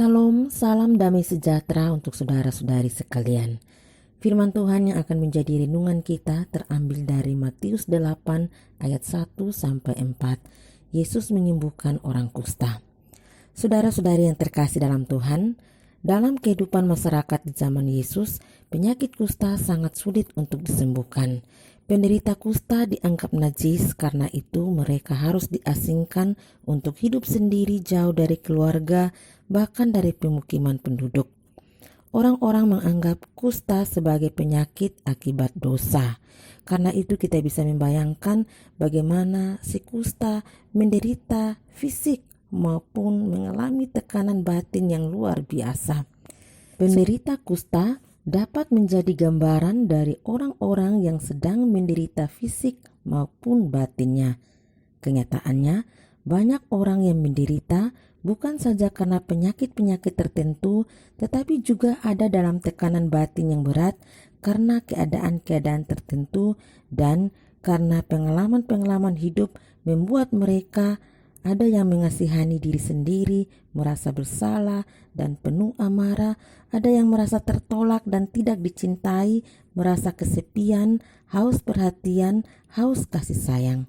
Salam, salam damai sejahtera untuk saudara-saudari sekalian. Firman Tuhan yang akan menjadi renungan kita terambil dari Matius 8 ayat 1 sampai 4. Yesus menyembuhkan orang kusta. Saudara-saudari yang terkasih dalam Tuhan, dalam kehidupan masyarakat di zaman Yesus, penyakit kusta sangat sulit untuk disembuhkan. Penderita kusta dianggap najis, karena itu mereka harus diasingkan untuk hidup sendiri jauh dari keluarga, bahkan dari pemukiman penduduk. Orang-orang menganggap kusta sebagai penyakit akibat dosa. Karena itu kita bisa membayangkan bagaimana si kusta menderita fisik maupun mengalami tekanan batin yang luar biasa. Penderita kusta dapat menjadi gambaran dari orang-orang yang sedang menderita fisik maupun batinnya. Kenyataannya, banyak orang yang menderita bukan saja karena penyakit-penyakit tertentu, tetapi juga ada dalam tekanan batin yang berat karena keadaan-keadaan tertentu dan karena pengalaman-pengalaman hidup membuat mereka ada yang mengasihani diri sendiri, merasa bersalah dan penuh amarah, ada yang merasa tertolak dan tidak dicintai, merasa kesepian, haus perhatian, haus kasih sayang.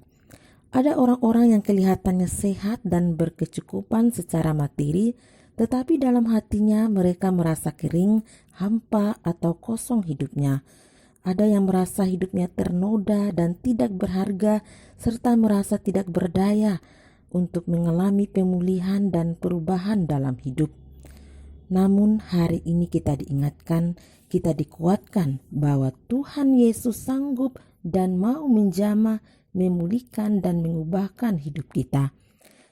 Ada orang-orang yang kelihatannya sehat dan berkecukupan secara materi, tetapi dalam hatinya mereka merasa kering, hampa atau kosong hidupnya. Ada yang merasa hidupnya ternoda dan tidak berharga, serta merasa tidak berdaya untuk mengalami pemulihan dan perubahan dalam hidup. Namun hari ini kita diingatkan, kita dikuatkan bahwa Tuhan Yesus sanggup dan mau menjamah, memulihkan dan mengubahkan hidup kita.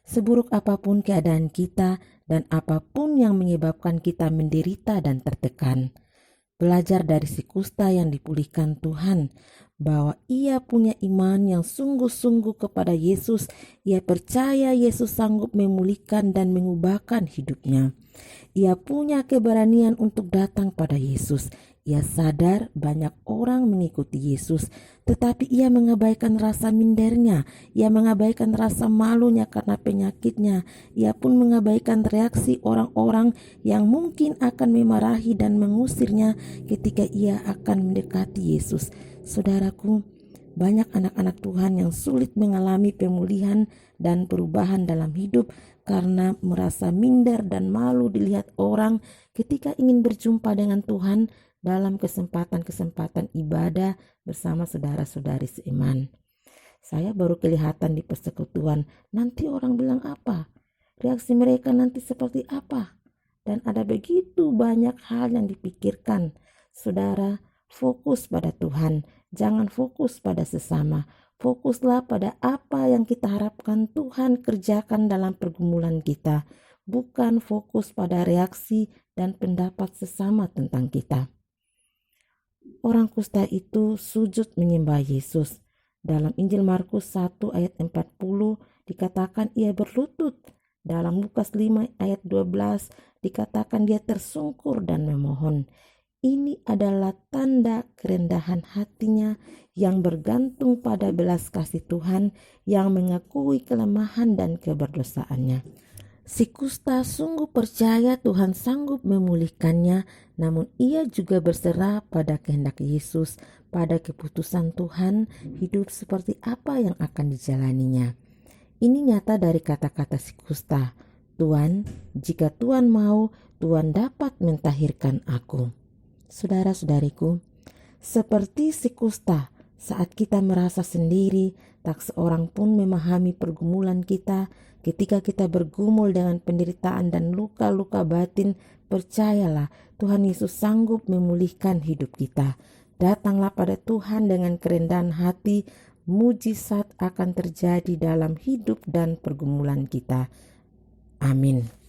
Seburuk apapun keadaan kita dan apapun yang menyebabkan kita menderita dan tertekan, belajar dari si kusta yang dipulihkan Tuhan, bahwa ia punya iman yang sungguh-sungguh kepada Yesus. Ia percaya Yesus sanggup memulihkan dan mengubahkan hidupnya. Ia punya keberanian untuk datang pada Yesus. Ia sadar banyak orang mengikuti Yesus, tetapi ia mengabaikan rasa mindernya. Ia mengabaikan rasa malunya karena penyakitnya. Ia pun mengabaikan reaksi orang-orang yang mungkin akan memarahi dan mengusirnya ketika ia akan mendekati Yesus. Saudaraku, banyak anak-anak Tuhan yang sulit mengalami pemulihan dan perubahan dalam hidup karena merasa minder dan malu dilihat orang ketika ingin berjumpa dengan Tuhan dalam kesempatan-kesempatan ibadah bersama saudara-saudari seiman. Saya baru kelihatan di persekutuan, nanti orang bilang apa? Reaksi mereka nanti seperti apa? Dan ada begitu banyak hal yang dipikirkan. Saudara, fokus pada Tuhan, jangan fokus pada sesama. Fokuslah pada apa yang kita harapkan Tuhan kerjakan dalam pergumulan kita, bukan fokus pada reaksi dan pendapat sesama tentang kita. Orang kusta itu sujud menyembah Yesus. Dalam Injil Markus 1 ayat 40 dikatakan ia berlutut. Dalam Lukas 5 ayat 12 dikatakan dia tersungkur dan memohon. Ini adalah tanda kerendahan hatinya yang bergantung pada belas kasih Tuhan, yang mengakui kelemahan dan keberdosaannya. Si kusta sungguh percaya Tuhan sanggup memulihkannya, namun ia juga berserah pada kehendak Yesus, pada keputusan Tuhan, hidup seperti apa yang akan dijalaninya. Ini nyata dari kata-kata si kusta, "Tuhan, jika Tuhan mau, Tuhan dapat mentahirkan aku." Saudara-saudariku, seperti si kusta, saat kita merasa sendiri, tak seorang pun memahami pergumulan kita. Ketika kita bergumul dengan penderitaan dan luka-luka batin, percayalah Tuhan Yesus sanggup memulihkan hidup kita. Datanglah pada Tuhan dengan kerendahan hati, mujizat akan terjadi dalam hidup dan pergumulan kita. Amin.